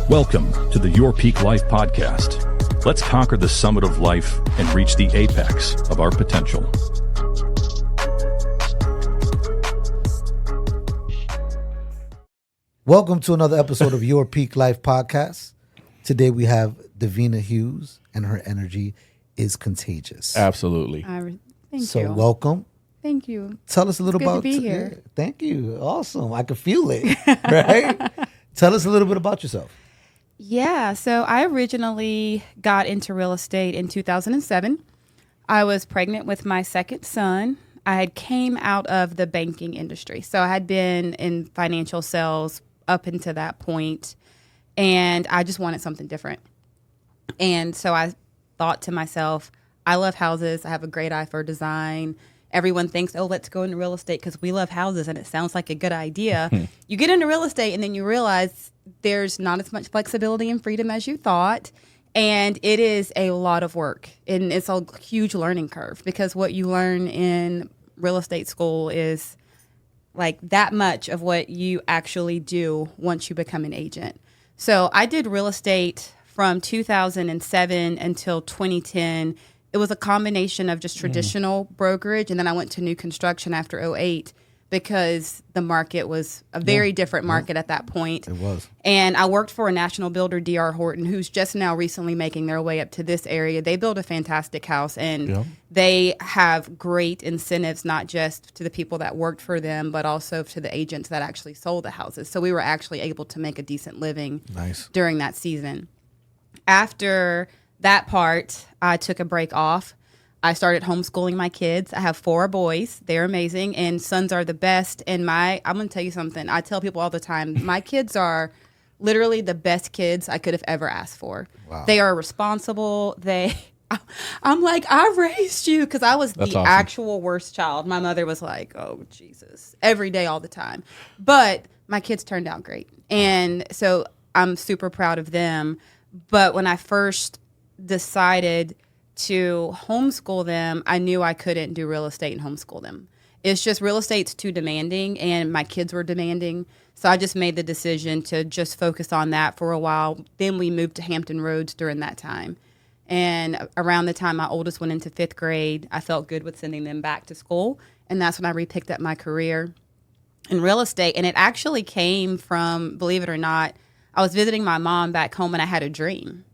Welcome to the Your Peak Life podcast. Let's conquer the summit of life and reach the apex of our potential. Welcome to another episode of Your Peak Life podcast. Today we have Davina Hughes, and her energy is contagious. Absolutely. Thank you. So welcome. Thank you. Tell us a little It's good about to be here. Yeah, thank you. Awesome. I can feel it. Right? Tell us a little bit about yourself. Yeah, so I originally got into real estate in 2007. I was pregnant with my second son. I had came out of the banking industry. So I had been in financial sales up until that point, and I just wanted something different. And so I thought to myself, I love houses. I have a great eye for design. Everyone thinks, oh, let's go into real estate because we love houses and it sounds like a good idea. You get into real estate and then you realize there's not as much flexibility and freedom as you thought. And it is a lot of work. And it's a huge learning curve because what you learn in real estate school is like that much of what you actually do once you become an agent. So I did real estate from 2007 until 2010. It was a combination of just traditional brokerage, and then I went to new construction after '08 because the market was a very different market at that point. It was. And I worked for a national builder, D.R. Horton, who's just now recently making their way up to this area. They build a fantastic house, and they have great incentives, not just to the people that worked for them, but also to the agents that actually sold the houses. So we were actually able to make a decent living during that season. After that part, I took a break off. I started homeschooling my kids. I have 4 boys. They're amazing, and sons are the best. And I'm going to tell you something. I tell people all the time, my kids are literally the best kids I could have ever asked for. Wow. They are responsible. I'm like, I raised you, because I was the actual worst child. My mother was like, oh, Jesus, every day, all the time. But my kids turned out great. And so I'm super proud of them. But when I first decided to homeschool them, I knew I couldn't do real estate and homeschool them. It's just real estate's too demanding, and my kids were demanding. So I just made the decision to just focus on that for a while. Then we moved to Hampton Roads during that time. And around the time my oldest went into 5th grade, I felt good with sending them back to school. And that's when I repicked up my career in real estate. And it actually came from, believe it or not, I was visiting my mom back home, and I had a dream.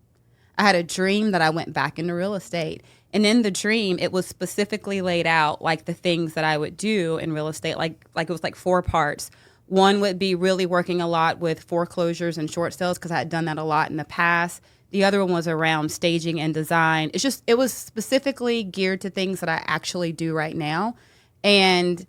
I had a dream that I went back into real estate. And in the dream, it was specifically laid out like the things that I would do in real estate. Like it was like 4 parts. One would be really working a lot with foreclosures and short sales, because I had done that a lot in the past. The other one was around staging and design. It was specifically geared to things that I actually do right now. And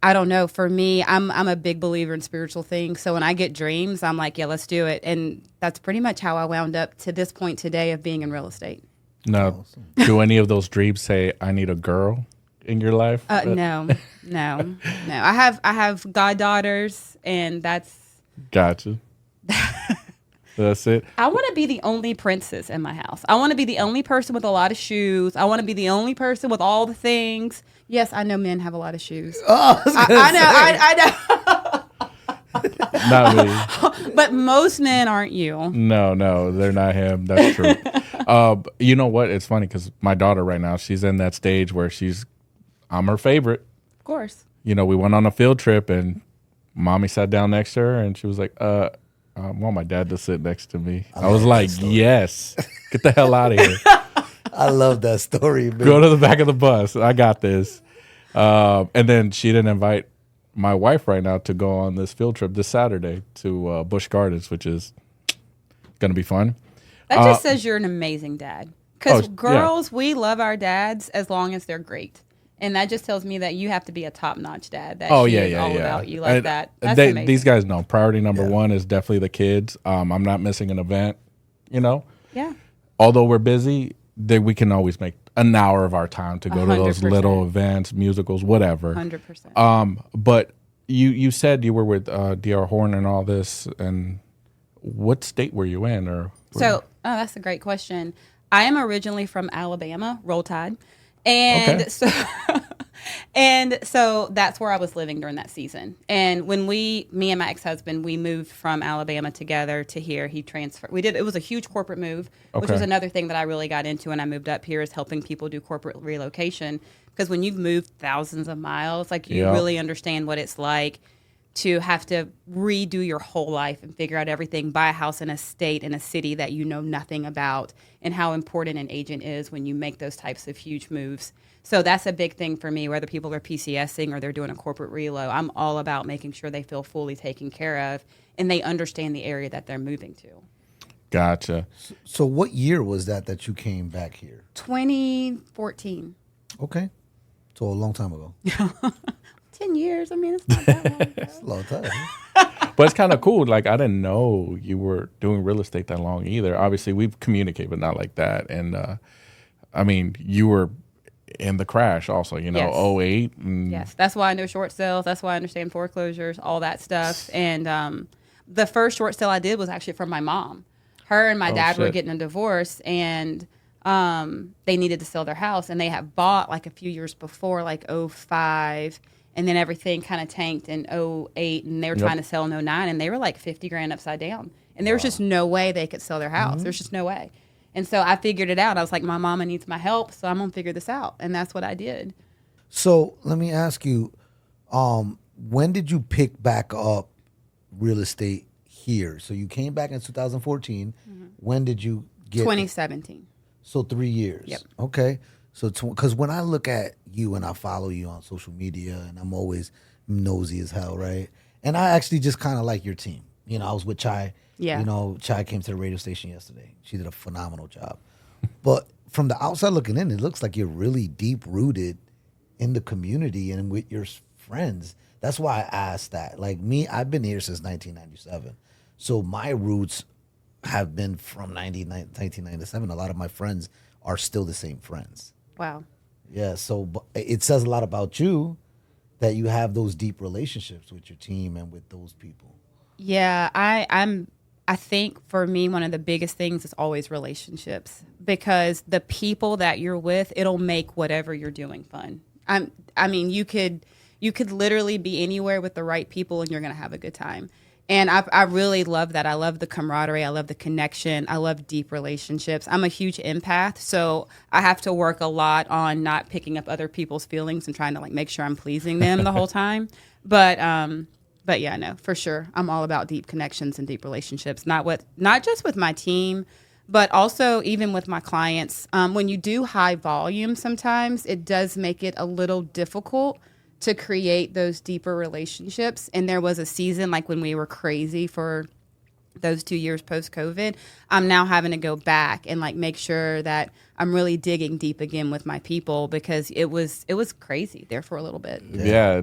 I don't know. For me, I'm a big believer in spiritual things. So when I get dreams, I'm like, yeah, let's do it. And that's pretty much how I wound up to this point today of being in real estate. Now, do any of those dreams say, I need a girl in your life? No. I have goddaughters, and that's... Gotcha. That's it. I want to be the only princess in my house. I want to be the only person with a lot of shoes. I want to be the only person with all the things. Yes, I know men have a lot of shoes. Oh, I know. Not me. But most men aren't you. No, they're not him. That's true. You know what? It's funny because my daughter right now, she's in that stage where I'm her favorite. Of course. You know, we went on a field trip and mommy sat down next to her and she was like, I want my dad to sit next to me. I was like, yes, get the hell out of here. I love that story, man. Go to the back of the bus. I got this. And then she didn't invite my wife right now to go on this field trip this Saturday to Busch Gardens, which is going to be fun. That just says you're an amazing dad. Because girls, we love our dads as long as they're great. And that just tells me that you have to be a top-notch dad. That all about you like that. That's amazing. These guys know. Priority number one is definitely the kids. I'm not missing an event, you know? Yeah. Although we're busy, we can always make an hour of our time to go to those 100%. little events, musicals, whatever. 100%. But you said you were with D.R. Horton and all this, and what state were you in? That's a great question. I am originally from Alabama, Roll Tide. And so And so that's where I was living during that season. And when me and my ex-husband, we moved from Alabama together to here. He transferred. It was a huge corporate move, which was another thing that I really got into when I moved up here, is helping people do corporate relocation. Because when you've moved thousands of miles, like, you really understand what it's like to have to redo your whole life and figure out everything, buy a house in a state, in a city that you know nothing about, and how important an agent is when you make those types of huge moves. So that's a big thing for me, whether people are PCSing or they're doing a corporate relo. I'm all about making sure they feel fully taken care of and they understand the area that they're moving to. Gotcha. So what year was that you came back here? 2014. Okay. So a long time ago. 10 years. I mean, it's not that long ago. It's a long time. But it's kind of cool. Like, I didn't know you were doing real estate that long either. Obviously, we've communicated, but not like that. And, I mean, you were in the crash also, you know, Yes. '08. Yes, that's why I know short sales. That's why I understand foreclosures, all that stuff. And the first short sale I did was actually from my mom. Her and my dad were shit. getting a divorce, and they needed to sell their house. And they had bought like a few years before, like '05. And then everything kind of tanked in '08, and they were trying to sell in '09, and they were like 50 grand upside down. And there was just no way they could sell their house. There's just no way. And so I figured it out. I was like, my mama needs my help, so I'm going to figure this out. And that's what I did. So let me ask you, when did you pick back up real estate here? So you came back in 2014. When did you get 2017. So 3 years. Yep. Okay. So because when I look at you and I follow you on social media, and I'm always nosy as hell, right? And I actually just kind of like your team. You know, I was with Chai. Yeah. You know, Chai came to the radio station yesterday. She did a phenomenal job. But from the outside looking in, it looks like you're really deep rooted in the community and with your friends. That's why I asked that. Like me, I've been here since 1997. So my roots have been from 1997. A lot of my friends are still the same friends. Wow. Yeah, so it says a lot about you that you have those deep relationships with your team and with those people. Yeah, I think for me, one of the biggest things is always relationships, because the people that you're with, it'll make whatever you're doing fun. I mean, you could literally be anywhere with the right people and you're going to have a good time. And I really love that. I love the camaraderie. I love the connection. I love deep relationships. I'm a huge empath, so I have to work a lot on not picking up other people's feelings and trying to like make sure I'm pleasing them the whole time. But yeah, no, for sure. I'm all about deep connections and deep relationships, not just with my team, but also even with my clients. When you do high volume, sometimes it does make it a little difficult to create those deeper relationships. And there was a season like when we were crazy for those 2 years post-COVID, I'm now having to go back and like make sure that I'm really digging deep again with my people, because it was crazy there for a little bit. Yeah.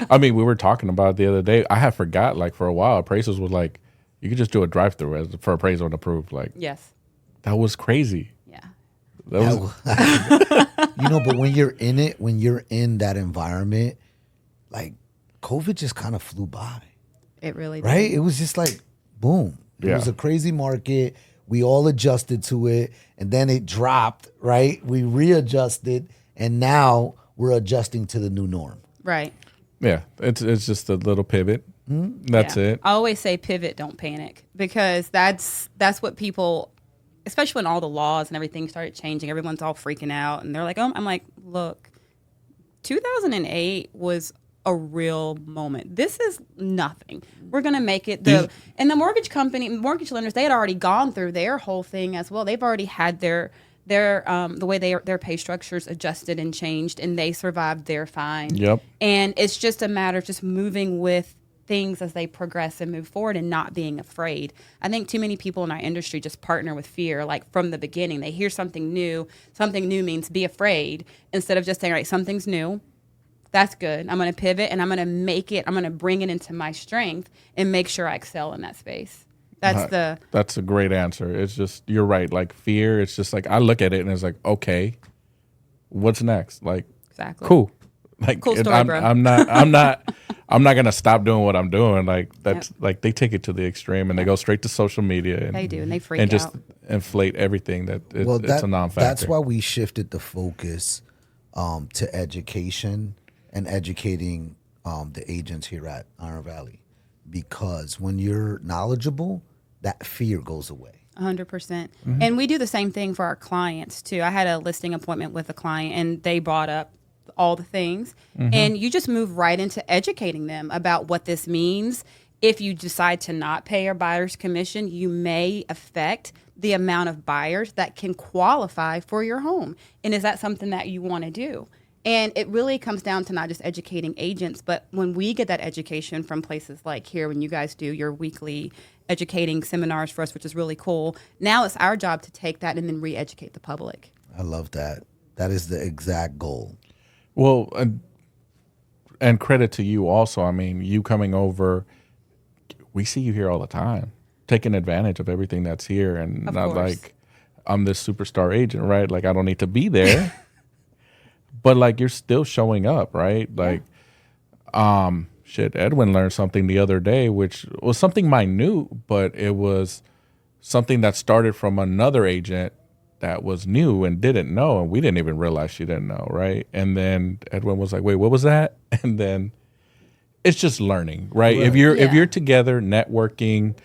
I mean, we were talking about it the other day. I had forgot, like, for a while, appraisals was like, you could just do a drive-through for appraisal and approved. Like, Yes. that was crazy. Yeah. That was, You know, but when you're in it, when you're in that environment, like COVID just kind of flew by, It really did. right? It was just like, boom. It was a crazy market. We all adjusted to it, and then it dropped, right? We readjusted, and now we're adjusting to the new norm. Right. yeah, it's just a little pivot. That's Yeah. it. I always say pivot, don't panic, because that's what people, especially when all the laws and everything started changing, everyone's all freaking out, and they're like, oh, I'm like, look, 2008 was a real moment. This is nothing. We're going to make it. And the mortgage lenders, they had already gone through their whole thing as well. They've already had their the way their pay structures adjusted and changed, and they survived their fine. Yep. And it's just a matter of just moving with things as they progress and move forward and not being afraid. I think too many people in our industry just partner with fear, like from the beginning. They hear something new. Something new means be afraid, instead of just saying, all right, something's new. That's good. I'm going to pivot and I'm going to make it, I'm going to bring it into my strength and make sure I excel in that space. That's a great answer. It's just, you're right. Like fear, it's just like, I look at it and it's like, okay, what's next? Like, Exactly. cool. Like, Cool story, I'm bro. not gonna stop doing what I'm doing. Like that's like they take it to the extreme and they go straight to social media. And, They do, and they freak and just out. inflate everything it's a non-factor. That's why we shifted the focus to education and educating the agents here at Iron Valley, because when you're knowledgeable, that fear goes away. 100%. And we do the same thing for our clients too. I had a listing appointment with a client and they brought up all the things, and you just move right into educating them about what this means. If you decide to not pay a buyer's commission, you may affect the amount of buyers that can qualify for your home. And is that something that you want to do? And it really comes down to not just educating agents, but when we get that education from places like here, when you guys do your weekly educating seminars for us, which is really cool, now it's our job to take that and then re-educate the public. I love that. That is the exact goal. Well, and credit to you also. I mean, you coming over, we see you here all the time, taking advantage of everything that's here, and Of not course. like I'm this superstar agent, right? Like I don't need to be there, but like you're still showing up, right? Like, shit, Edwin learned something the other day, which was something minute, but it was something that started from another agent that was new and didn't know, and we didn't even realize she didn't know, right? And then Edwin was like, "Wait, what was that?" And then it's just learning, right? If you're together networking,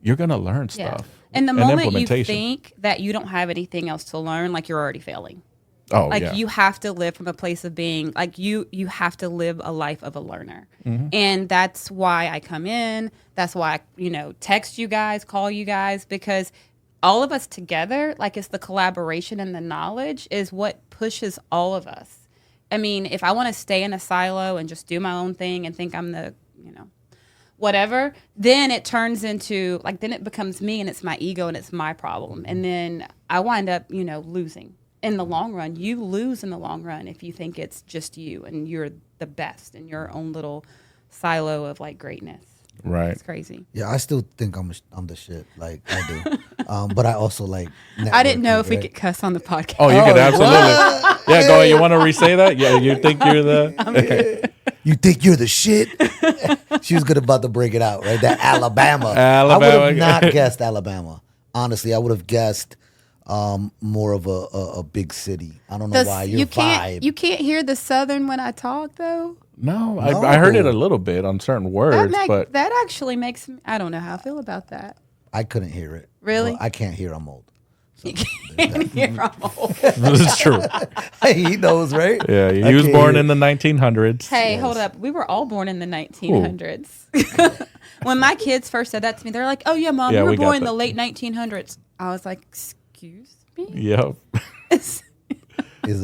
you're gonna learn stuff. And the moment you implementation. think that you don't have anything else to learn, like you're already failing. Oh, Like yeah. you have to live from a place of being like you have to live a life of a learner. And that's why I come in. That's why I, text you guys, call you guys, because all of us together, like it's the collaboration and the knowledge is what pushes all of us. I mean, if I want to stay in a silo and just do my own thing and think I'm the, whatever, then it turns into then it becomes me and it's my ego and it's my problem. And then I wind up, losing. In the long run, you lose in the long run if you think it's just you and you're the best in your own little silo of greatness. Right. It's crazy. Yeah, I still think I'm the shit. Like I do, but I also like. I didn't know networking, if we right? could cuss on the podcast. Oh, you could absolutely. Yeah, go ahead. You want to re-say that? Yeah, you think you're the. You think you're the shit? She was good about to break it out, right? That Alabama. Alabama. I would have not guessed Alabama. Honestly, I would have guessed more of a big city. I don't know why your vibe. You can't hear the Southern when I talk, though. No, I heard it a little bit on certain words, but That actually makes me, I don't know how I feel about that. I couldn't hear it. Really? Well, I can't hear. I'm old. You can't hear I'm old. this is true. He knows, right? Yeah, he I was can't born hear. in the 1900s. Hey, hold up. We were all born in the 1900s. When my kids first said that to me, they're like, "Oh yeah, Mom, Yeah, you were we got born in that. the late 1900s." I was like, "Excuse me?" Yep. Is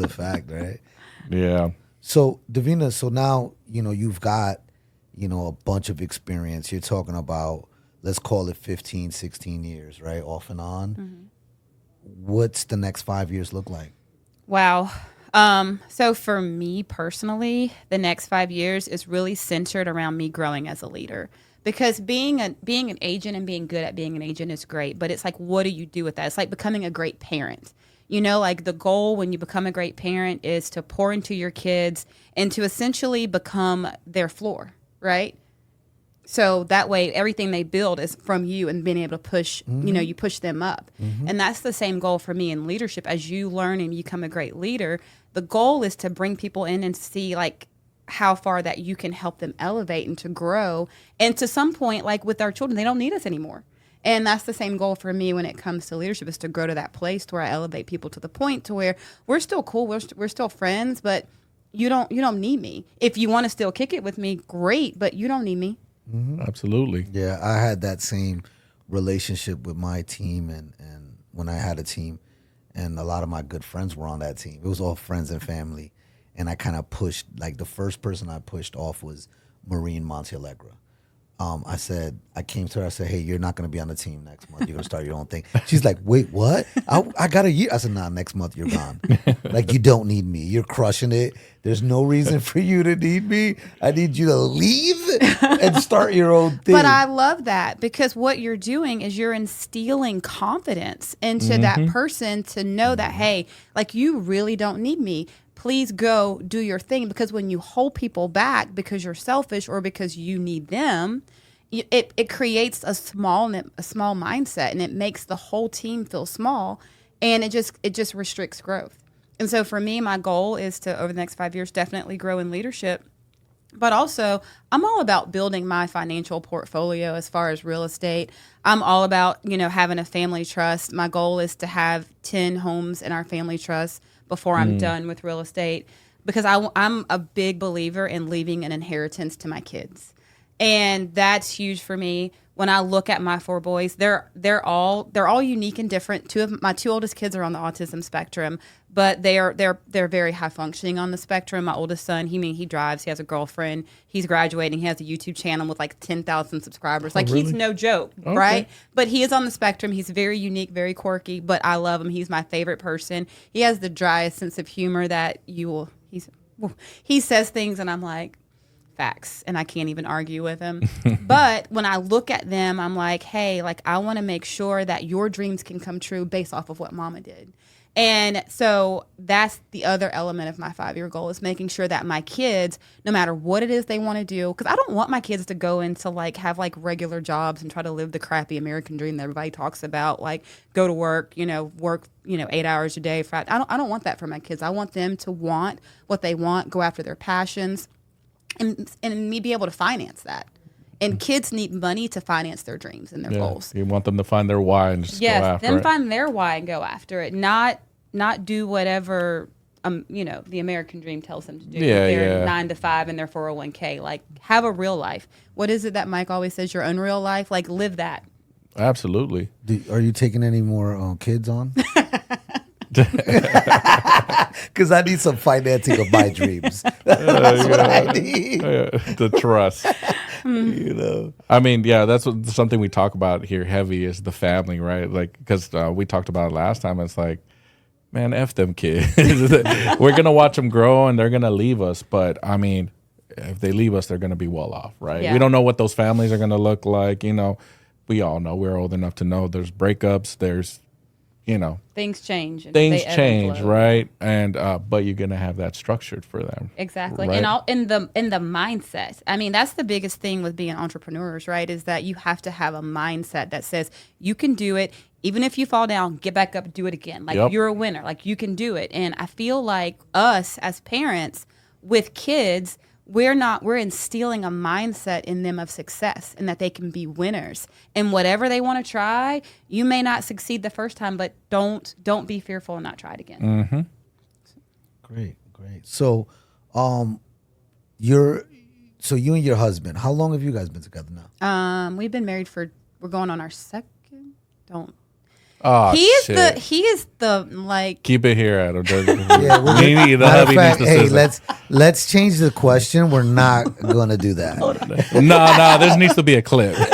a fact, right? Yeah. So Davina, so now you've got a bunch of experience. You're talking about, let's call it 15, 16 years, right? Off and on. What's the next 5 years look like? Wow. So for me personally, the next 5 years is really centered around me growing as a leader. Because being an agent and being good at being an agent is great, but it's like, what do you do with that? It's like becoming a great parent. The goal when you become a great parent is to pour into your kids and to essentially become their floor, right? So that way, everything they build is from you and being able to push, you push them up. And that's the same goal for me in leadership. As you learn and become a great leader, the goal is to bring people in and see how far that you can help them elevate and to grow. And to some point, with our children, they don't need us anymore. And that's the same goal for me when it comes to leadership, is to grow to that place to where I elevate people to the point to where we're still cool, we're still friends, but you don't need me. If you want to still kick it with me, great, but you don't need me. Absolutely. Yeah, I had that same relationship with my team and when I had a team, and a lot of my good friends were on that team. It was all friends and family. And I kind of pushed, the first person I pushed off was Maureen Montealegra. I came to her, I said, "Hey, you're not going to be on the team next month. You're going to start your own thing." She's like, "Wait, what? I got a year." I said, "Nah, next month you're gone. You don't need me. You're crushing it. There's no reason for you to need me. I need you to leave and start your own thing." But I love that, because what you're doing is you're instilling confidence into that person to know that, hey, you really don't need me. Please go do your thing. Because when you hold people back because you're selfish or because you need them, it creates a small mindset, and it makes the whole team feel small, and it just restricts growth. And so for me, my goal is to, over the next 5 years, definitely grow in leadership. But also, I'm all about building my financial portfolio as far as real estate. I'm all about, having a family trust. My goal is to have 10 homes in our family trust before I'm done with real estate, because I'm a big believer in leaving an inheritance to my kids. And that's huge for me. When I look at my 4 boys, they're all unique and different. My two oldest kids are on the autism spectrum, but they're very high functioning on the spectrum. My oldest son, he drives, he has a girlfriend, he's graduating, he has a YouTube channel with like 10,000 subscribers. Really? He's no joke, right? But he is on the spectrum. He's very unique, very quirky, but I love him. He's my favorite person. He has the driest sense of humor that he says things and I'm like, facts, and I can't even argue with him. But when I look at them, I'm like, hey, I want to make sure that your dreams can come true based off of what mama did. And so that's the other element of my 5-year goal, is making sure that my kids, no matter what it is they want to do, because I don't want my kids to go into have regular jobs and try to live the crappy American dream that everybody talks about, go to work, work 8 hours a day. I don't want that for my kids. I want them to want what they want, go after their passions, and me be able to finance that. And kids need money to finance their dreams and their goals. You want them to find their why and just go after it. Find their why and go after it. Not do whatever the American dream tells them to do. Their 9 to 5 and their 401k. Have a real life. What is it that Mike always says? Your unreal life. Live that. Absolutely. Are you taking any more kids on? Because I need some financing of my dreams. That's what I need. The trust. I mean, that's something we talk about here heavy is the family, right? Because we talked about it last time. It's man, F them kids. We're going to watch them grow and they're going to leave us. But I mean, if they leave us, they're going to be well off, right? Yeah. We don't know what those families are going to look like. We all know, we're old enough to know there's breakups, there's things change. Things change, right? And but you're gonna have that structured for them. Exactly, right? and in the mindset. I mean, that's the biggest thing with being entrepreneurs, right? Is that you have to have a mindset that says you can do it, even if you fall down, get back up, do it again. You're a winner. You can do it. And I feel like us as parents with kids, we're instilling a mindset in them of success and that they can be winners. And whatever they want to try, you may not succeed the first time, but don't be fearful and not try it again. Mm-hmm. Great. So, you and your husband, how long have you guys been together now? We've been married we're going on our second. Oh, he is the keep it here, Adam. Matter of fact, hey, let's change the question. We're not gonna do that. No, this needs to be a clip. No,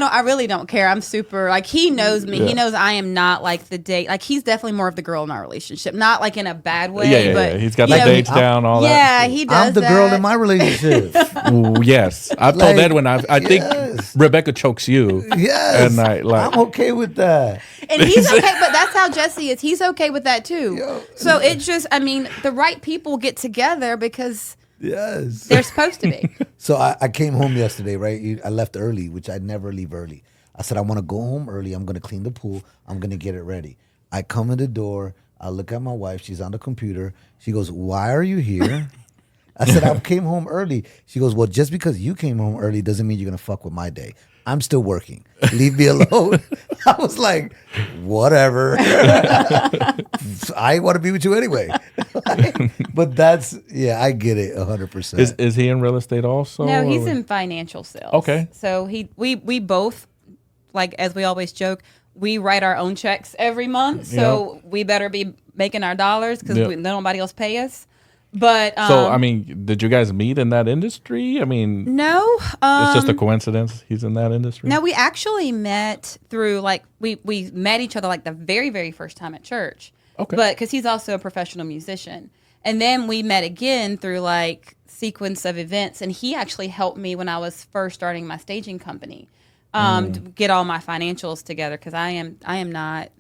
I really don't care. I'm super he knows me. Yeah. He knows I am not the date. He's definitely more of the girl in our relationship, not in a bad way. But he's got the dates down, all that. Yeah, he does. I'm the girl in my relationship. Ooh, yes, I've told Edwin. I think Rebecca chokes you. Yes, and I'm okay with that. And he's okay, but that's how Jesse is. He's okay with that too. So it's just, the right people get together because they're supposed to be. So I came home yesterday, right? I left early, which I never leave early. I said, I want to go home early. I'm going to clean the pool. I'm going to get it ready. I come in the door. I look at my wife. She's on the computer. She goes, why are you here? I said, I came home early. She goes, well, just because you came home early doesn't mean you're going to fuck with my day. I'm still working. Leave me alone. I was like, whatever. I want to be with you anyway. But I get it 100%. Is he in real estate also? No, he's in financial sales. Okay. So we both, as we always joke, we write our own checks every month. So we better be making our dollars because nobody else pay us. But so did you guys meet in that industry? No. It's just a coincidence he's in that industry. No, we actually met through we met each other the very, very first time at church. Okay. But because he's also a professional musician, and then we met again through sequence of events, and he actually helped me when I was first starting my staging company, to get all my financials together because I am not.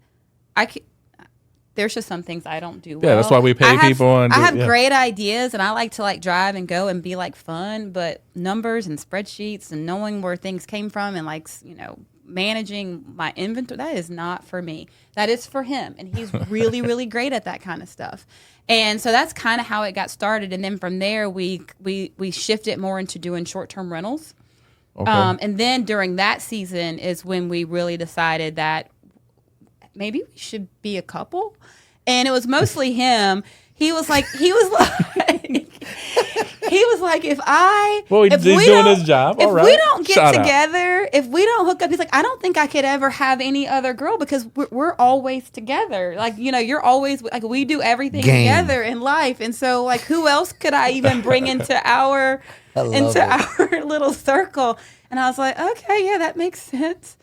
there's just some things I don't do well. Yeah, that's why we pay people. And I have great ideas, and I like to like drive and go and be like fun, but numbers and spreadsheets and knowing where things came from and like, managing my inventory, that is not for me. That is for him, and he's really, really great at that kind of stuff. And so that's kind of how it got started. And then from there, we shifted more into doing short-term rentals. Okay. And then during that season is when we really decided that maybe we should be a couple. And it was mostly him. He was like, if he's doing his job. If All right. we don't get Shout out. together, if we don't hook up, he's like, I don't think I could ever have any other girl because we're always together. Like, you're always like, we do everything together in life. And so like, who else could I even bring into our little circle? And I was like, okay, yeah, that makes sense.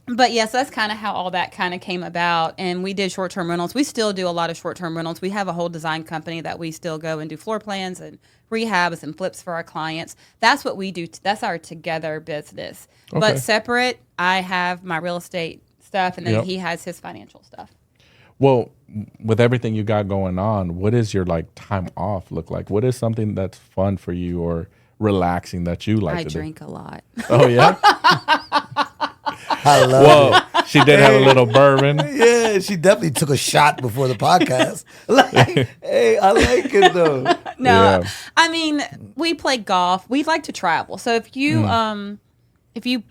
But yes, that's kind of how all that kind of came about. And we did short-term rentals. We still do a lot of short-term rentals. We have a whole design company that we still go and do floor plans and rehabs and flips for our clients. That's what we do. That's our together business. Okay. But separate, I have my real estate stuff, and then he has his financial stuff. Well, with everything you got going on, what is your like time off look like? What is something that's fun for you or relaxing that you like I to drink a lot. Oh, yeah? I love it. She did have a little bourbon. Yeah, she definitely took a shot before the podcast. Like, hey, I like it though. No, Yeah. I mean, we play golf. We like to travel. So if you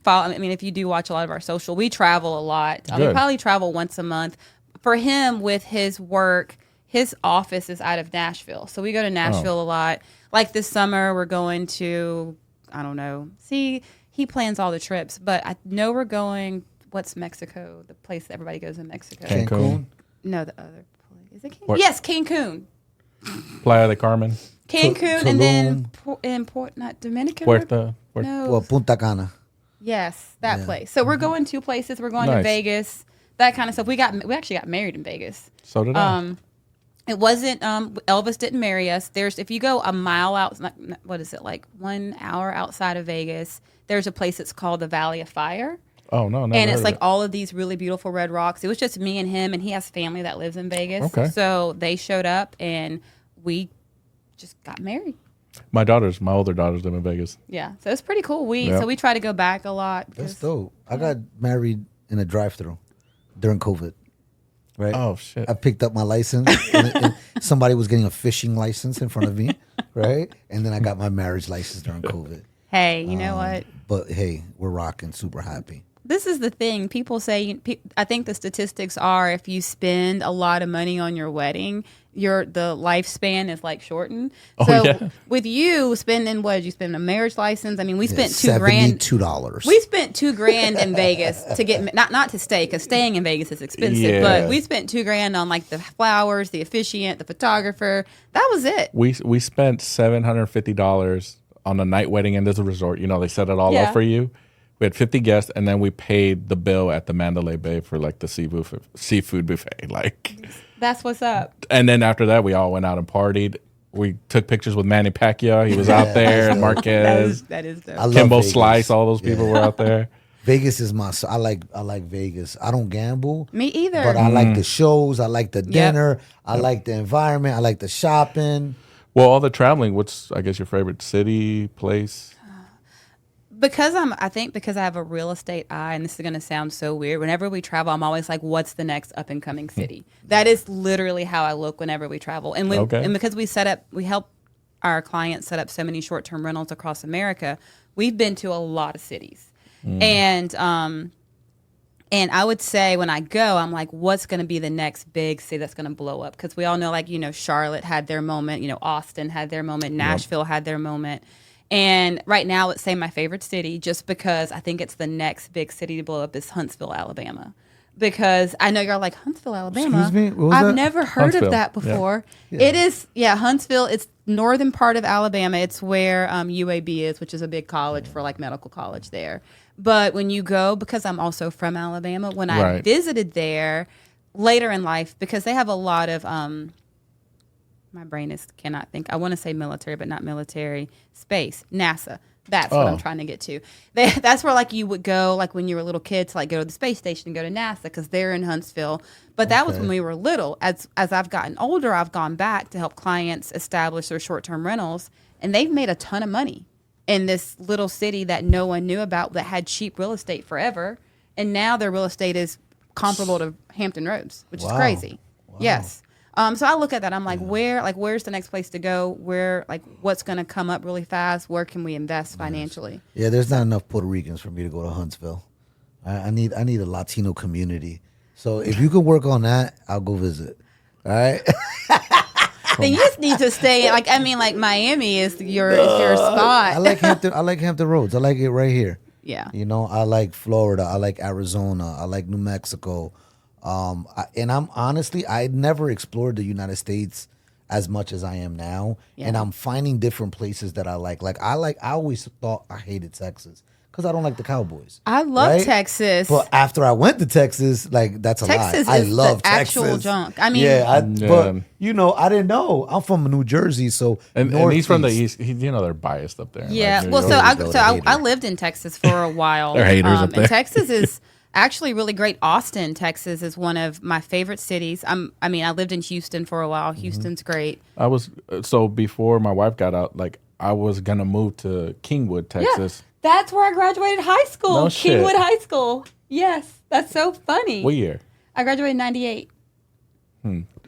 follow, if you do watch a lot of our social, we travel a lot. We Good. probably travel once a month. For him, with his work, his office is out of Nashville. So we go to Nashville a lot. Like this summer, we're going to, I don't know. See, he plans all the trips, but I know we're going, what's Mexico? The place that everybody goes in Mexico. Cancun. No, the other place. Is it Cancun? What? Yes, Cancun. Playa de Carmen. Cancun, and then not Dominican. Puerto. No. Well, Punta Cana. Yes, that place. So we're going 2 places. We're going to Nice. Vegas, that kind of stuff. We actually got married in Vegas. So did I. It wasn't Elvis didn't marry us. If you go a mile out, what is it, like 1 hour outside of Vegas, there's a place that's called the Valley of Fire. Oh, no, never And it's heard like of it. all of these really beautiful red rocks. It was just me and him, and he has family that lives in Vegas. Okay. So they showed up, and we just got married. My older daughters live in Vegas. Yeah, so it's pretty cool. Yeah. So we try to go back a lot. That's because- dope. I got married in a drive-through during COVID. Right. Oh, shit. I picked up my license. and somebody was getting a fishing license in front of me, right? And then I got my marriage license during COVID. Hey, you know what? But hey, we're rocking, super happy. This is the thing. People say, I think the statistics are if you spend a lot of money on your wedding, the lifespan is like shortened. Oh, So yeah. with you spending, what did you spend? A marriage license? I mean, we spent $2,000. $72. We spent $2,000 in Vegas to get not to stay, because staying in Vegas is expensive. Yeah. But we spent $2,000 on like the flowers, the officiant, the photographer. That was it. We spent $750 on a night wedding in this resort. They set it all Yeah. up for you. We had 50 guests, and then we paid the bill at the Mandalay Bay for like the seafood buffet. Like, That's what's up. and then after that, we all went out and partied. We took pictures with Manny Pacquiao. He was out there, and Marquez, That is dope. I love Kimbo Vegas. Slice. All those people were out there. Vegas is I like Vegas. I don't gamble. Me either. But I like the shows. I like the dinner. I like the environment. I like the shopping. Well, all the traveling. What's, I guess, your favorite city, place? Because I have a real estate eye, and this is going to sound so weird. Whenever we travel, I'm always like, what's the next up and coming city? That is literally how I look whenever we travel. And Okay. and because we help our clients set up so many short-term rentals across America, we've been to a lot of cities. And I would say when I go, I'm like, what's going to be the next big city that's going to blow up? Because we all know, like, Charlotte had their moment, Austin had their moment, Nashville had their moment. And right now, let's say my favorite city, just because I think it's the next big city to blow up, is Huntsville, Alabama. Because I know you're like, Huntsville, Alabama? Excuse me? What was I've that? never heard Huntsville. of that before. It is, Huntsville. It's northern part of Alabama. It's where UAB is, which is a big college for like medical college there. But when you go, because I'm also from Alabama, when I Right. visited there later in life, because they have a lot of my brain cannot think. I want to say military, but not military. Space, NASA. That's what I'm trying to get to. That's where like you would go, like when you were a little kid, to like go to the space station and go to NASA because they're in Huntsville. But that was when we were little. As I've gotten older, I've gone back to help clients establish their short-term rentals, and they've made a ton of money in this little city that no one knew about that had cheap real estate forever. And now their real estate is comparable to Hampton Roads, which is crazy. Wow. Yes. So I look at that. I'm like, where's the next place to go? Where, like, what's going to come up really fast? Where can we invest financially? Yeah, there's not enough Puerto Ricans for me to go to Huntsville. I need a Latino community. So if you can work on that, I'll go visit. All right. Then you just need to stay. Like, I mean, like Miami is your spot. I like Hampton Roads. I like it right here. Yeah. You know, I like Florida. I like Arizona. I like New Mexico. And I'm honestly, I never explored the United States as much as I am now. Yeah. And I'm finding different places that I like. I always thought I hated Texas because I don't like the Cowboys. I love Texas. But after I went to Texas, like, that's a Texas lie. I is love the Texas. actual junk. I mean, but you know, I didn't know. I'm from New Jersey, so and he's from the East. You know, they're biased up there. Yeah. Like, well, I lived in Texas for a while. They're haters up there. And Texas is actually really great. Austin, Texas is one of my favorite cities. I lived in Houston for a while. Houston's great. I was before my wife got out, like I was gonna move to Kingwood, Texas. Yeah, that's where I graduated high school. No shit. Kingwood High School. Yes, that's so funny. What year? I graduated in '98.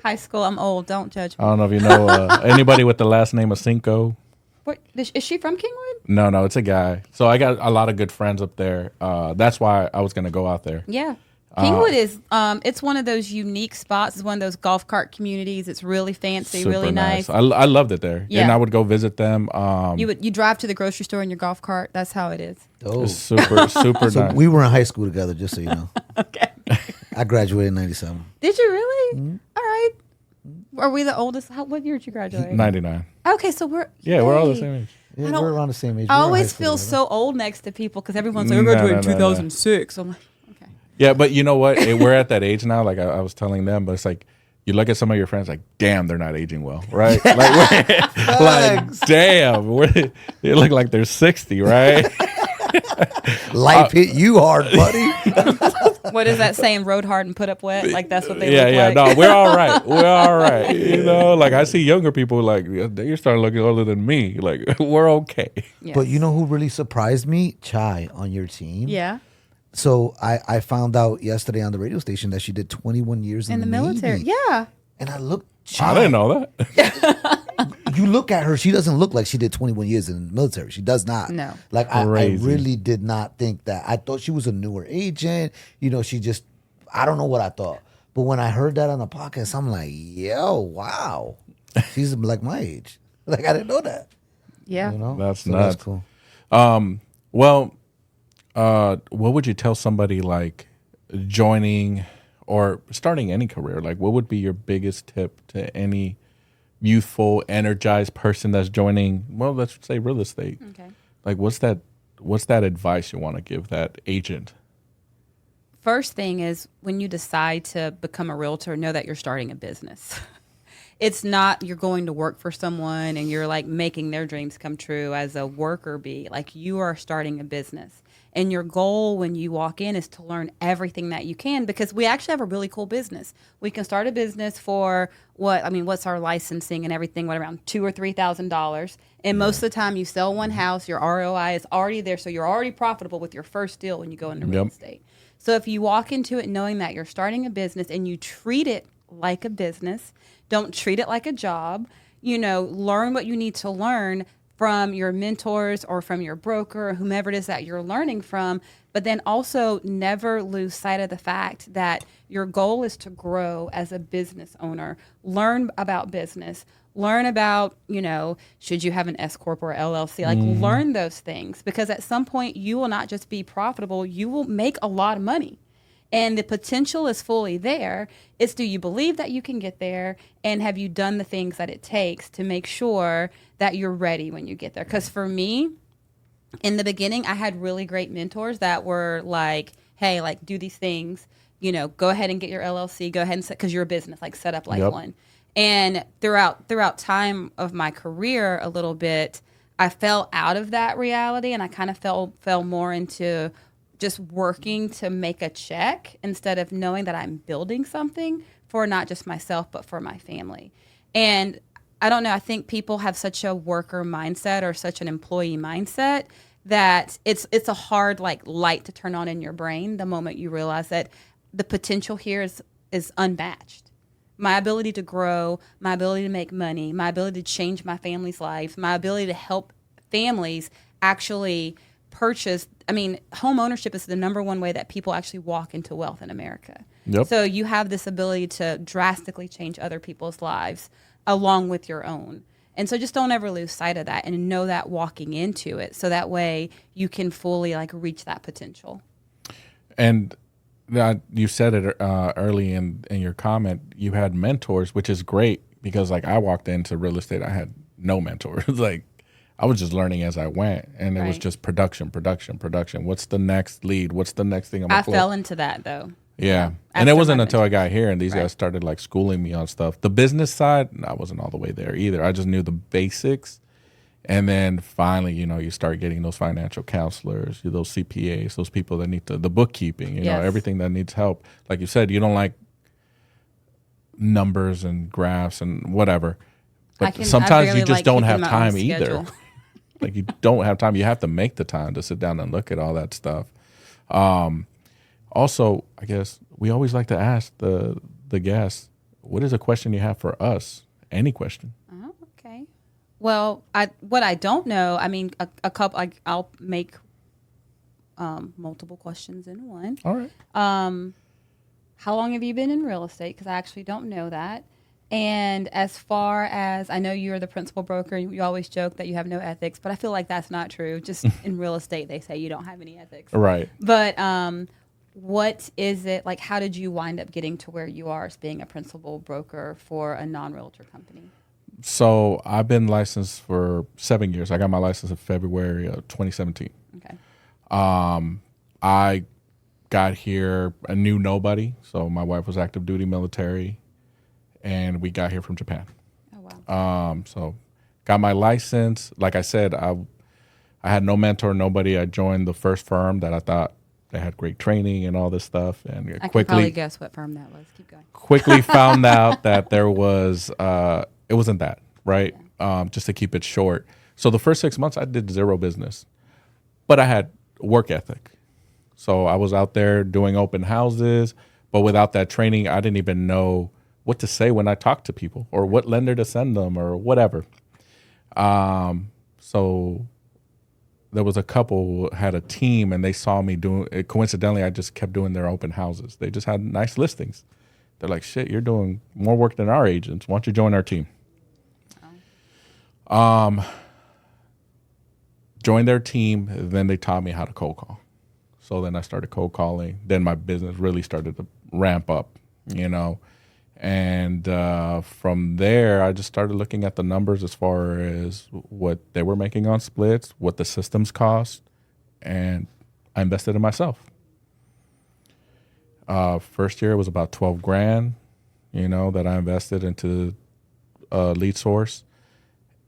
High school. I'm old. Don't judge me. I don't know if you know anybody with the last name of Cinco. What, is she from Kingwood? No, it's a guy. So I got a lot of good friends up there. That's why I was going to go out there. Yeah. Kingwood is, it's one of those unique spots. It's one of those golf cart communities. It's really fancy, really nice. I loved it there. Yeah. And I would go visit them. You drive to the grocery store in your golf cart. That's how it is. Oh, super so nice. we were in high school together, just so you know. Okay. I graduated in 97. Did you really? Mm-hmm. All right. Are we the oldest? What year did you graduate? 99. Okay, so we're we're all the same age. Yeah, we're around the same age. I always feel so old next to people because everyone's like, I graduated in 2006. I'm like, okay. Yeah, but you know what? We're at that age now. Like I was telling them, but it's like you look at some of your friends, like, damn, they're not aging well, right? like damn, they look like they're 60, right? Life hit you hard, buddy. What is that saying? Rode hard and put up wet? Like that's what they look like? No, we're all right. We're all right. You know, like I see younger people like you're starting looking older than me. Like we're okay. Yes. But you know who really surprised me? Chai on your team. Yeah. So I found out yesterday on the radio station that she did 21 years in the military. Navy. Yeah. And I looked. Chai, I didn't know that. You look at her, she doesn't look like she did 21 years in the military. She does not. No. Like, I really did not think that. I thought she was a newer agent. You know, I don't know what I thought. But when I heard that on the podcast, I'm like, yo, wow. She's like my age. Like, I didn't know that. Yeah. You know? That's nuts. That's cool. What would you tell somebody like joining or starting any career? Like, what would be your biggest tip to any youthful, energized person that's joining, well, let's say real estate? Okay. Like, what's that advice you want to give that agent? First thing is when you decide to become a realtor, know that you're starting a business. It's not you're going to work for someone and you're like making their dreams come true as a worker bee. Like you are starting a business. And your goal when you walk in is to learn everything that you can because we actually have a really cool business. We can start a business for what's our licensing and everything, around $2,000 or $3,000. And most of the time you sell one house, your ROI is already there. So you're already profitable with your first deal when you go into real estate. So if you walk into it knowing that you're starting a business and you treat it like a business, don't treat it like a job, learn what you need to learn from your mentors or from your broker or whomever it is that you're learning from, but then also never lose sight of the fact that your goal is to grow as a business owner. Learn about business. Learn about, should you have an S Corp or LLC? Like learn those things because at some point you will not just be profitable, you will make a lot of money. And the potential is fully there. It's do you believe that you can get there? And have you done the things that it takes to make sure that you're ready when you get there? Because for me, in the beginning, I had really great mentors that were like, hey, like do these things, go ahead and get your LLC, go ahead and because you're a business, like set up like one. And throughout time of my career a little bit, I fell out of that reality, and I kind of fell more into just working to make a check instead of knowing that I'm building something for not just myself, but for my family. And I don't know, I think people have such a worker mindset or such an employee mindset that it's a hard light to turn on in your brain the moment you realize that the potential here is unmatched. My ability to grow, my ability to make money, my ability to change my family's lives, my ability to help families actually purchase. I mean, home ownership is the number one way that people actually walk into wealth in America. Yep. So you have this ability to drastically change other people's lives along with your own. And so just don't ever lose sight of that and know that walking into it. So that way you can fully reach that potential. And you said it early in your comment, you had mentors, which is great because I walked into real estate, I had no mentors. I was just learning as I went, and it was just production. What's the next lead? What's the next thing I'm going to fell into that though. Yeah. And it wasn't until I got here and these guys started schooling me on stuff. The business side, I wasn't all the way there either. I just knew the basics. And then finally, you start getting those financial counselors, those CPAs, those people that need the bookkeeping, know, everything that needs help. Like you said, you don't like numbers and graphs and whatever. But sometimes you just don't have time either. You don't have time. You have to make the time to sit down and look at all that stuff. Also, I guess we always like to ask the guests, what is a question you have for us? Any question. Oh, okay. Well, what I don't know, I mean, a couple. I'll make multiple questions in one. All right. How long have you been in real estate? Because I actually don't know that. And as far as I know, you're the principal broker. You always joke that you have no ethics, but I feel like that's not true. Just in real estate, they say you don't have any ethics. Right. But what is it like? How did you wind up getting to where you are as being a principal broker for a non-realtor company? So I've been licensed for 7 years. I got my license in February of 2017. Okay. I got here, I knew nobody. So my wife was active duty military, and we got here from Japan. Oh, wow. So got my license. Like I said, I had no mentor, nobody. I joined the first firm that I thought they had great training and all this stuff. And I can probably guess what firm that was. Keep going. Quickly found out that there was, it wasn't that, right? Yeah. Just to keep it short. So the first 6 months I did zero business, but I had work ethic. So I was out there doing open houses, but without that training, I didn't even know what to say when I talked to people or what lender to send them or whatever. So there was a couple who had a team and they saw me doing it. Coincidentally, I just kept doing their open houses. They just had nice listings. They're like, shit, you're doing more work than our agents. Why don't you join our team? Joined their team. Then they taught me how to cold call. So then I started cold calling. Then my business really started to ramp up, And from there, I just started looking at the numbers as far as what they were making on splits, what the systems cost, and I invested in myself. First year, it was about $12,000, that I invested into Lead Source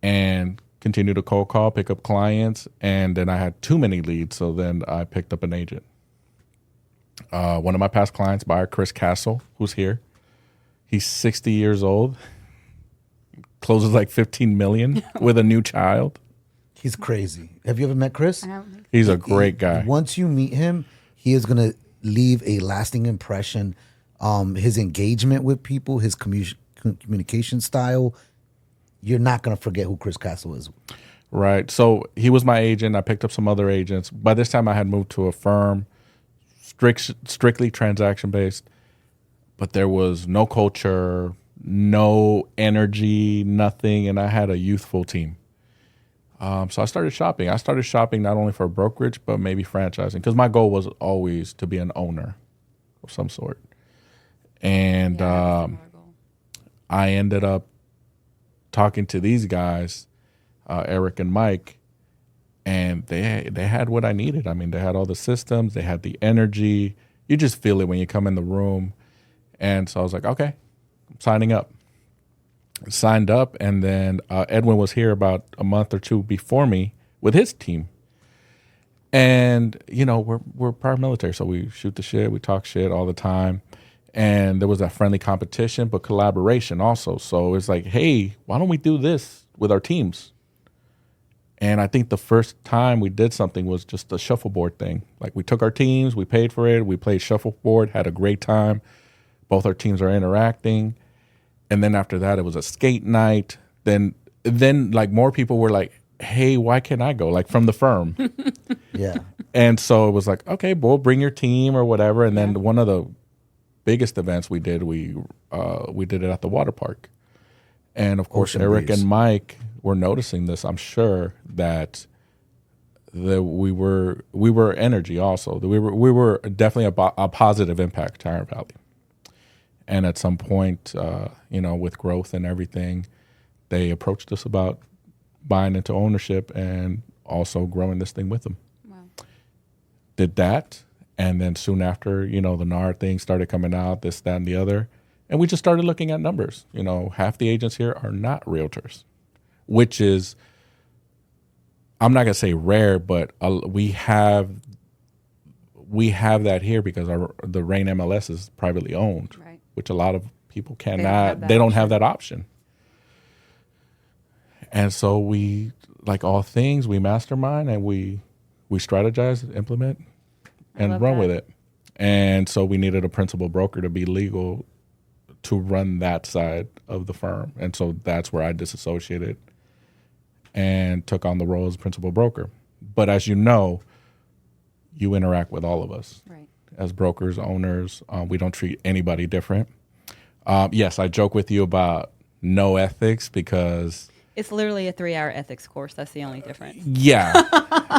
and continued to cold call, pick up clients, and then I had too many leads, so then I picked up an agent. One of my past clients, buyer Chris Castle, who's here, he's 60 years old, closes like $15 million with a new child. He's crazy. Have you ever met Chris? He's a great guy. Once you meet him, he is going to leave a lasting impression. His engagement with people, his communication style, you're not going to forget who Chris Castle is. Right. So he was my agent. I picked up some other agents. By this time, I had moved to a firm, strictly transaction-based. But there was no culture, no energy, nothing, and I had a youthful team. So I started shopping. I started shopping not only for brokerage, but maybe franchising, because my goal was always to be an owner of some sort. And I ended up talking to these guys, Eric and Mike, and they had what I needed. I mean, they had all the systems, they had the energy. You just feel it when you come in the room. And so I was like, okay, I'm signing up. signed up, and then Edwin was here about a month or two before me with his team. And we're paramilitary, so we shoot the shit, we talk shit all the time, and there was that friendly competition, but collaboration also. So it's like, hey, why don't we do this with our teams? And I think the first time we did something was just a shuffleboard thing. Like, we took our teams, we paid for it, we played shuffleboard, had a great time. Both our teams are interacting. And then after that, it was a skate night. Then like more people were like, hey, why can't I go? Like, from the firm. Yeah. And so it was like, okay, well, bring your team or whatever. And then one of the biggest events we did it at the water park. And of course, Ocean Eric Breeze. and Mike were noticing this. I'm sure that we were energy also. We were definitely a positive impact to Iron Valley. And at some point, with growth and everything, they approached us about buying into ownership and also growing this thing with them. Wow. Did that. And then soon after, the NAR thing started coming out, this, that, and the other. And we just started looking at numbers. Half the agents here are not realtors, which is, I'm not going to say rare, but we have that here because the RAIN MLS is privately owned, Right. which a lot of people don't have that they don't have that option. And so we, like all things, we mastermind and we strategize, implement, and run with it. And so we needed a principal broker to be legal to run that side of the firm. And so that's where I disassociated and took on the role as principal broker. But as you know, you interact with all of us. Right. As brokers, owners. We don't treat anybody different. Yes, I joke with you about no ethics because... It's literally a 3-hour ethics course. That's the only difference. Yeah.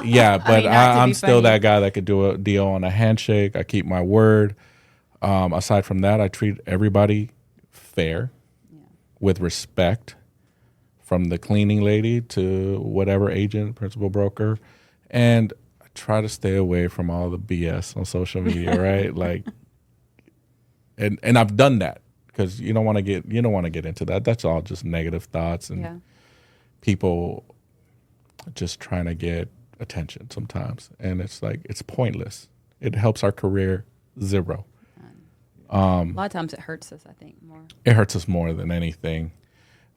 Yeah, but I'm still funny. that guy that could do a deal on a handshake. I keep my word. Aside from that, I treat everybody fair, with respect, from the cleaning lady to whatever agent, principal broker. And I try to stay away from all the BS on social media, right? Like, and I've done that because you don't want to get into that. That's all just negative thoughts and people just trying to get attention sometimes. And it's like, it's pointless. It helps our career zero. A lot of times it hurts us, I think, more. It hurts us more than anything.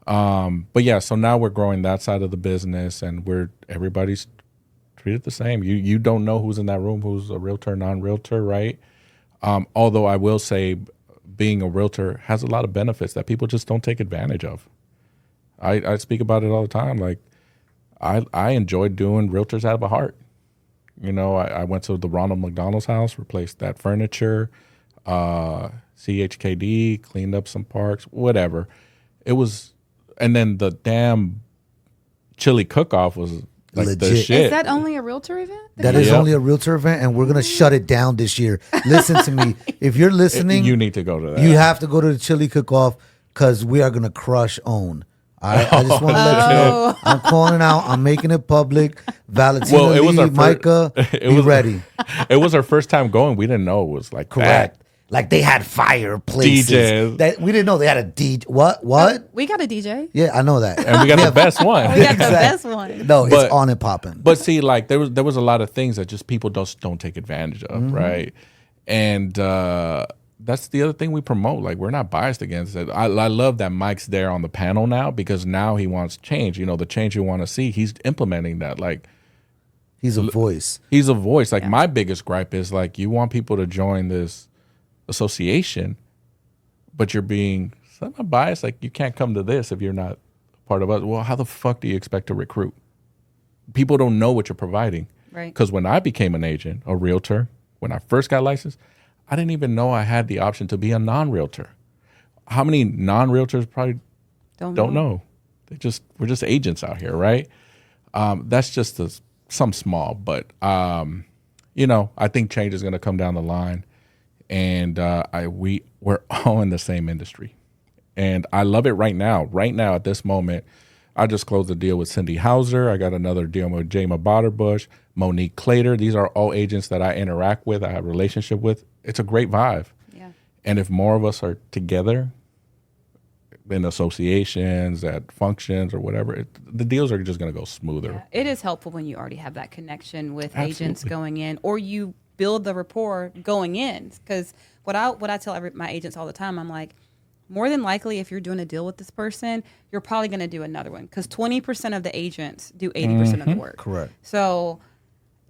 But yeah, so now we're growing that side of the business and everybody's treated the same. You don't know who's in that room, who's a realtor, non-realtor, right? Although I will say being a realtor has a lot of benefits that people just don't take advantage of. I speak about it all the time. Like, I enjoy doing realtors out of a heart. I went to the Ronald McDonald's house, replaced that furniture, CHKD, cleaned up some parks, whatever. It was, and then the damn chili cook-off was like the Legit. shit. Is that only a realtor event? That is Yep. only a realtor event, and we're gonna shut it down this year. Listen to me. If you're listening, You need to go to that. you have to go to the chili cook-off because we are gonna crush OWN. I just want to let you know. I'm calling it out. I'm making it public. Valentina, Well, it was Lee, our Micah, be ready. It was our first time going. We didn't know it was like Correct. that. Like they had fireplaces. DJs. That we didn't know they had a DJ. What? We got a DJ. Yeah, I know that. And we got the best one. We got the Exactly. best one. No, But- it's on and popping. But see, like there was a lot of things that just people don't take advantage of, Mm-hmm. right? And that's the other thing we promote. Like, we're not biased against it. I love that Mike's there on the panel now because now he wants change. The change you want to see. He's implementing that. Like, He's a voice. he's a voice. Like, my biggest gripe is like, you want people to join this association, but you're being somewhat biased. Like, you can't come to this if you're not part of us. Well, how the fuck do you expect to recruit? People don't know what you're providing. Right. Because when I became an agent, a realtor, when I first got licensed, I didn't even know I had the option to be a non-realtor. How many non-realtors probably don't know? We're just agents out here, right? That's just some small, but I think change is going to come down the line, and we're all in the same industry, and I love it right now. Right now, at this moment, I just closed a deal with Cindy Hauser. I got another deal with Jama Botterbush, Monique Clater. These are all agents that I interact with, I have a relationship with. It's a great vibe. Yeah. And if more of us are together, in associations, at functions or whatever, the deals are just going to go smoother. Yeah, it is helpful when you already have that connection with agents Absolutely. going in, or you build the rapport going in. Because what I tell my agents all the time, I'm like, more than likely, if you're doing a deal with this person, you're probably going to do another one, because 20% of the agents do 80% of the work. Correct. So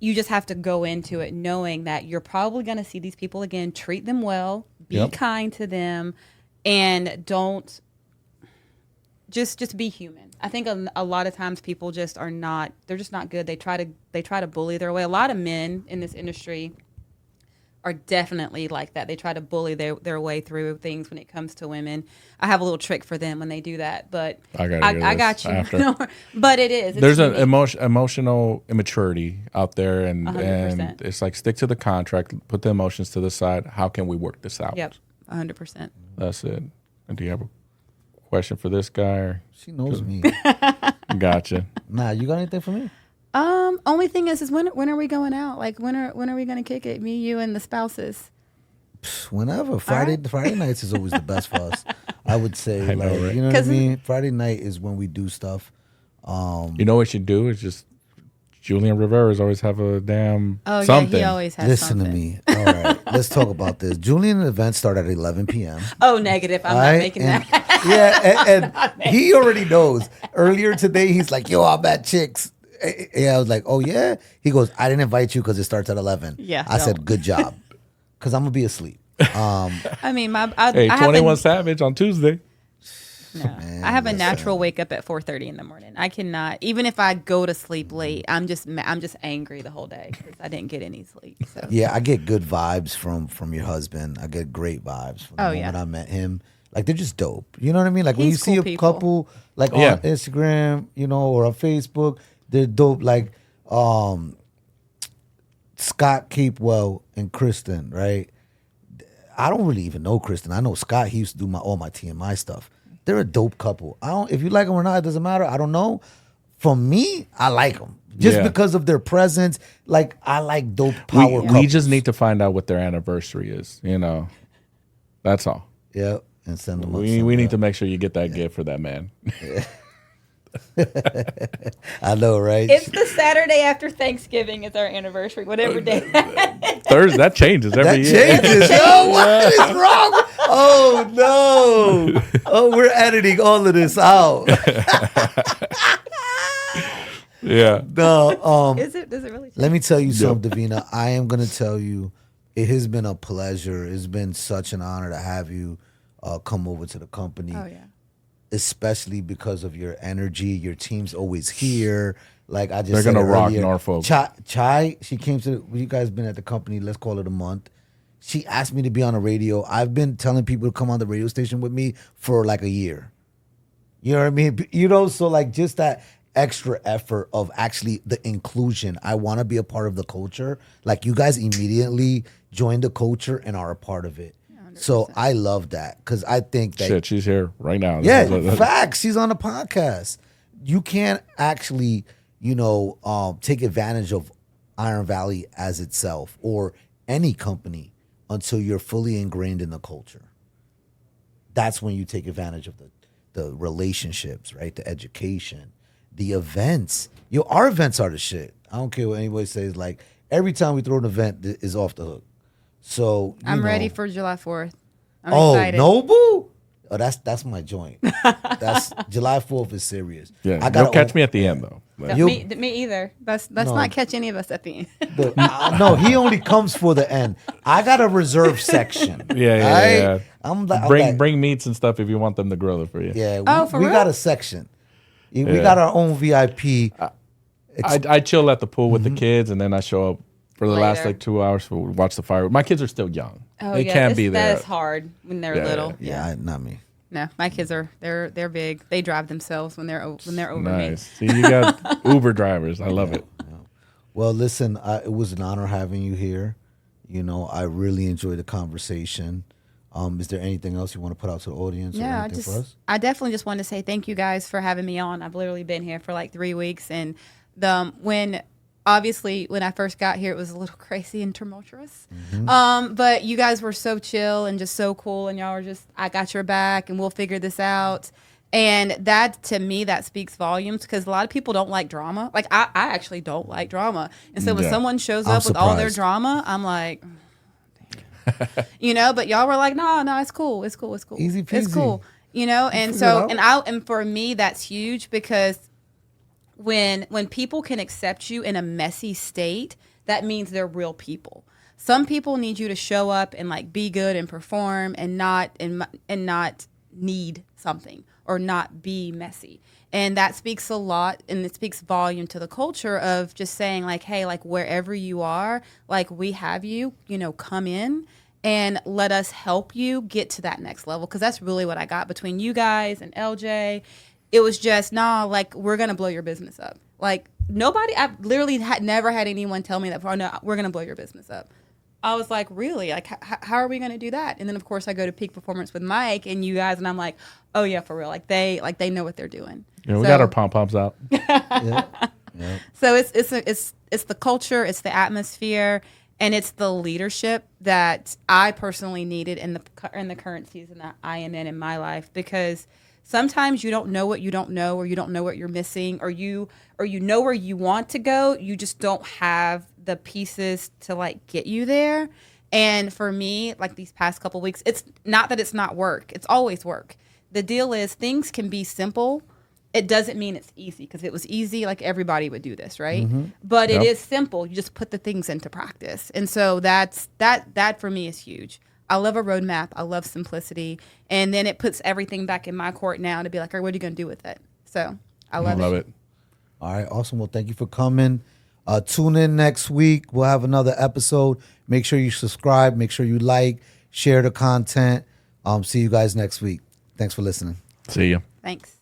you just have to go into it knowing that you're probably going to see these people again. Treat them well, be kind to them, and don't just be human. I think a lot of times people just are not. They're just not good. They try to bully their way. A lot of men in this industry are definitely like that. They try to bully their way through things when it comes to women. I have a little trick for them when they do that, but I got you. After. But it is. There's an emotional immaturity out there, and 100%. it's like, stick to the contract, put the emotions to the side. How can we work this out? Yep, 100%. That's it. And do you have a question for this guy? Or? She knows me. Gotcha. Nah, you got anything for me? Only thing is when are we going out? Like when are we gonna kick it? Me, you, and the spouses. Whenever. Friday nights is always the best for us. I would say. I know, like, right? You know what I mean? Friday night is when we do stuff. You know what you do is just Julian Rivera's always have a damn Oh something. yeah, he always has Listen something. to me. All right, let's talk about this. Julian events start at 11 p.m. Oh, negative. I'm not making and, that. Yeah, and he already knows. Earlier today, he's like, "Yo, I'm at Chicks." Yeah, I was like, "Oh yeah." He goes, "I didn't invite you because it starts at 11." Yeah, I said, don't. "Good job," because I'm gonna be asleep. I mean, Hey, I have 21 Savage on Tuesday. I have a natural wake up at 4:30 in the morning. I cannot, even if I go to sleep late, I'm just angry the whole day because I didn't get any sleep. So. Yeah, I get good vibes from your husband. I get great vibes from the moment I met him. Like, they're just dope. You know what I mean? Like, when you He's see cool a people. couple, like, Yeah. on Instagram, you know, or on Facebook, they're dope. Like, Scott Capewell and Kristen, right? I don't really even know Kristen. I know Scott. He used to do all my TMI stuff. They're a dope couple. If you like them or not, it doesn't matter. I don't know. For me, I like them just because of their presence. Like, I like dope power couples. We just need to find out what their anniversary is. You know, that's all. Yeah, and send them. We need to make sure you get that gift for that man. I know, right? It's the Saturday after Thanksgiving is our anniversary, whatever day. Thursday, that changes every year. Changes. Yo, what is wrong? Oh no! Oh, we're editing all of this out. Yeah. No, Does it really? let me tell you something, Davina. I am gonna tell you, it has been a pleasure. It's been such an honor to have you come over to the company. Oh yeah. Especially because of your energy. Your team's always here. Like I just They're said gonna rock earlier, Norfolk. Chai, she came to. You guys been at the company? Let's call it a month. She asked me to be on the radio. I've been telling people to come on the radio station with me for like a year. You know what I mean? You know, so like just that extra effort of actually the inclusion. I want to be a part of the culture. Like you guys immediately joined the culture and are a part of it. So I love that because I think that Shit, she's here right now. yeah, facts. She's on the podcast. You can't actually, take advantage of Iron Valley as itself or any company until you're fully ingrained in the culture. That's when you take advantage of the relationships, right? The education, the events. Our events are the shit. I don't care what anybody says. Like every time we throw an event, is off the hook. So I'm ready for July 4th. I'm Oh, excited. Nobu? Oh, that's my joint. That's July 4th is serious. Yeah, I gotta you'll catch me at the end though. Like, You- Me either. Let's not catch any of us at the end. No, he only comes for the end. I got a reserve section. yeah. I'm Bring meats and stuff if you want them to grill it for you. Yeah, Oh, for we real? got a section. We got our own VIP. I chill at the pool with the kids, and then I show up for the last Later. like 2 hours to watch the fireworks. My kids are still young; Oh, they yeah, can't be there. That's hard when they're Yeah, little. Yeah, not me. No, my kids they're big. They drive themselves when they're over me. Nice. See, you got Uber drivers. I love it. Well, listen, it was an honor having you here. I really enjoyed the conversation. Is there anything else you want to put out to the audience or Yeah, anything for us? I definitely just wanted to say thank you guys for having me on. I've literally been here for like 3 weeks, and when obviously when I first got here, it was a little crazy and tumultuous. But you guys were so chill and just so cool, and y'all were just, I got your back, and we'll figure this out. And that, to me, that speaks volumes, because a lot of people don't like drama. Like, I actually don't like drama. And so when someone shows up with all their drama, I'm like, but y'all were like, no, it's cool. It's cool. Easy peasy. It's cool. And so, and for me, that's huge, because when people can accept you in a messy state, that means they're real people. Some people need you to show up and like be good and perform and not need something or not be messy. And that speaks a lot, and it speaks volume to the culture of just saying like, hey, like wherever you are, like we have you, come in and let us help you get to that next level. Because that's really what I got between you guys and LJ. It was just, like, we're going to blow your business up. Like, I've literally never had anyone tell me that before. No, we're going to blow your business up. I was like, really? Like, how are we going to do that? And then, of course, I go to Peak Performance with Mike and you guys, and I'm like, oh, yeah, for real. Like, they know what they're doing. Yeah, we got our pom-poms out. Yeah. So it's the culture, it's the atmosphere, and it's the leadership that I personally needed in the current season that I am in my life, because sometimes you don't know what you don't know, or you don't know what you're missing, or you know where you want to go. You just don't have the pieces to like get you there. And for me, like these past couple of weeks, it's not that it's not work. It's always work. The deal is things can be simple. It doesn't mean it's easy, because if it was easy, like everybody would do this, right? But it is simple. You just put the things into practice. And so that for me is huge. I love a roadmap. I love simplicity. And then it puts everything back in my court now to be like, all right, what are you going to do with it? So I love it. All right, awesome. Well, thank you for coming. Tune in next week. We'll have another episode. Make sure you subscribe. Make sure you like, share the content. See you guys next week. Thanks for listening. See ya. Thanks.